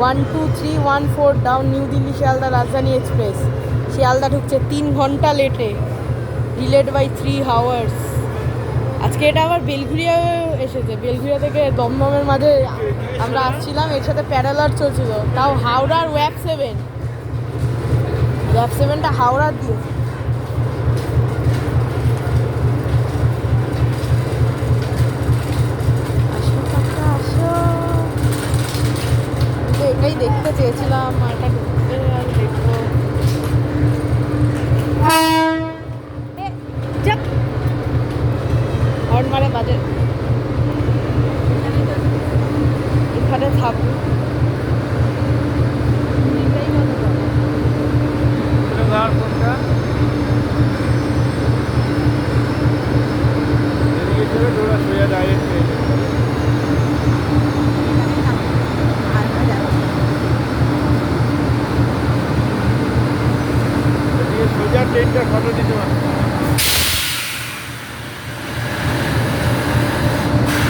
12314 down new Delhi Sealdah রাজধানী express. Sealdah ঢুকছে 3 ঘন্টা লেটে, ডিলেড বাই 3 আওয়ার্স। আজকে এটা আবার বেলঘুরিয়া এসেছে, বেলঘুরিয়া থেকে দমদমের মাঝে আমরা আসছিলাম, এর সাথে প্যারালার চলছিল। তাও হাওড়ার ওয়াপ সেভেনটা হাওড়ার দিয়েছে। এটাই দেখতে চেয়েছিলাম, আর এটা ঢুকতে আর দেখবো। হর্ন মারে বাজে, এখানে থাকবো। সোজা ট্রেনটা ফটো দিতে পারবে।